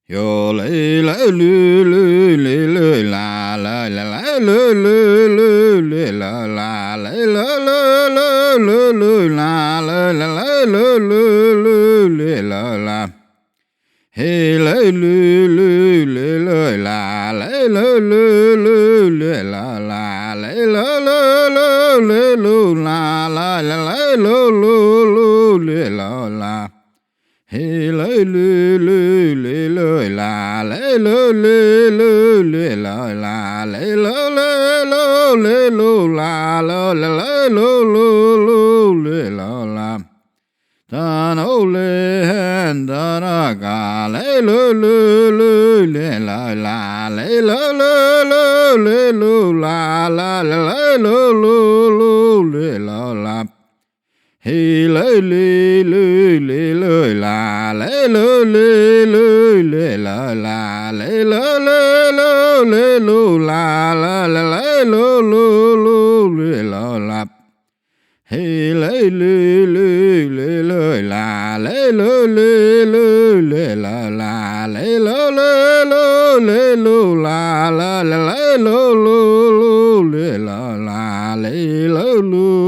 Yo lay la lu lu lay la la la la lu lu lu lay la la lay la la la lu lu la la la la lu lu lu lay la la hey lay lu lu lay la lay la lu lu lay la la lay la la la lay lu la la la la lu lu lay la la hey lay lu lu lay la lay lu lu lay la la lay la la la lay lu la la la la lu lay la la ta nô lê hen da ra ga lay lu lay la la lay la la la lay lu la la la la lu lay la la hey lay la lay lay la la lay la la la lay lu la la la la lay la la hey lay la lay la la lay la la la lay lu la la la la lay la la lay la lu